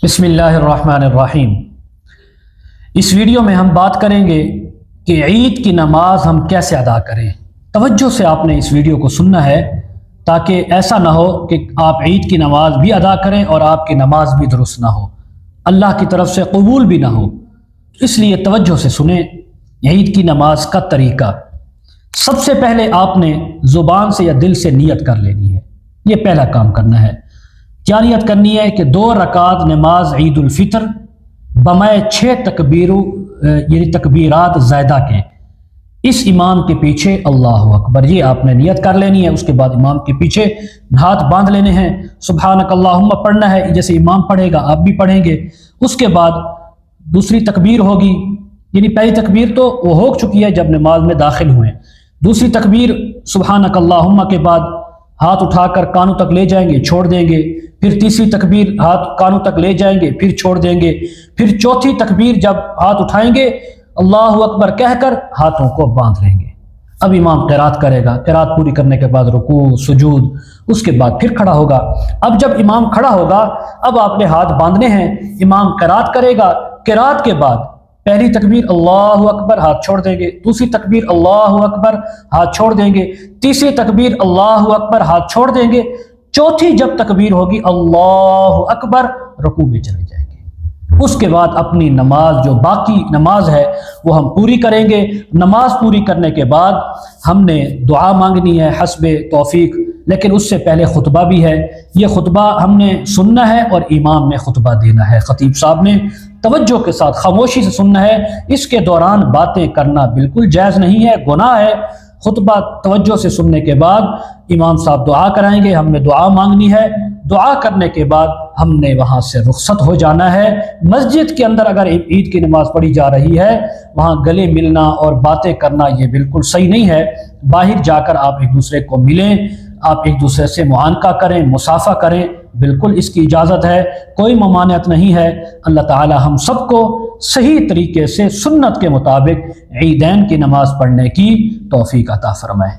बिस्मिल्लाहिर्रहमानिर्रहीम। इस वीडियो में हम बात करेंगे कि ईद की नमाज हम कैसे अदा करें। तवज्जो से आपने इस वीडियो को सुनना है ताकि ऐसा ना हो कि आप ईद की नमाज भी अदा करें और आपकी नमाज भी दुरुस्त ना हो, अल्लाह की तरफ से कबूल भी ना हो। इसलिए तवज्जो से सुने ईद की नमाज का तरीका। सबसे पहले आपने ज़ुबान से या दिल से नियत कर लेनी है। ये पहला काम करना है। क्या नियत करनी है कि 2 रकात नमाज ईद उल फितर बमय 6 यानी तकबीरात ज़ायदा के इस इमाम के पीछे अल्लाहु अकबर, ये आपने नियत कर लेनी है। उसके बाद इमाम के पीछे हाथ बांध लेने हैं, सुब्हानक अल्लाहुम्मा पढ़ना है, जैसे इमाम पढ़ेगा आप भी पढ़ेंगे। उसके बाद दूसरी तकबीर होगी, यानी पहली तकबीर तो वो हो चुकी है जब नमाज में दाखिल हुए। दूसरी तकबीर सुब्हानक अल्लाहुम्मा के बाद हाथ उठाकर कानों तक ले जाएंगे, छोड़ देंगे। फिर तीसरी तकबीर हाथ कानों तक ले जाएंगे, फिर छोड़ देंगे। फिर चौथी तकबीर जब हाथ उठाएंगे अल्लाहु अकबर कहकर हाथों को बांध लेंगे। अब इमाम क़िरात करेगा, क़िरात पूरी करने के बाद रुकू सुजूद, उसके बाद फिर खड़ा होगा। अब जब इमाम खड़ा होगा अब आपने हाथ बांधने हैं, इमाम क़िरात करेगा। क़िरात के बाद पहली तकबीर अल्लाहु अकबर हाथ छोड़ देंगे, दूसरी तकबीर अल्लाहु अकबर हाथ छोड़ देंगे, तीसरी तकबीर अल्लाहु अकबर हाथ छोड़ देंगे, चौथी जब तकबीर होगी अल्लाहु अकबर रुकू में चले जाएंगे। उसके बाद अपनी नमाज जो बाकी नमाज है वो हम पूरी करेंगे। नमाज पूरी करने के बाद हमने दुआ मांगनी है हस्बे तौफीक, लेकिन उससे पहले खुतबा भी है। ये खुतबा हमने सुनना है और इमाम में खुतबा देना है। खतीब साहब ने तवज्जो के साथ खामोशी से सुनना है। इसके दौरान बातें करना बिल्कुल जायज़ नहीं है, गुनाह है। खुतबा तवज्जो से सुनने के बाद इमाम साहब दुआ कराएंगे, हमने दुआ मांगनी है। दुआ करने के बाद हमने वहाँ से रुखसत हो जाना है। मस्जिद के अंदर अगर ईद की नमाज पढ़ी जा रही है वहाँ गले मिलना और बातें करना ये बिल्कुल सही नहीं है। बाहर जाकर आप एक दूसरे को मिलें, आप एक दूसरे से मुआनका करें, मुसाफा करें, बिल्कुल इसकी इजाज़त है, कोई ममानियत नहीं है। अल्लाह ताला हम सबको सही तरीके से सुन्नत के मुताबिक ईदैन की नमाज पढ़ने की तौफीक अता फरमाए।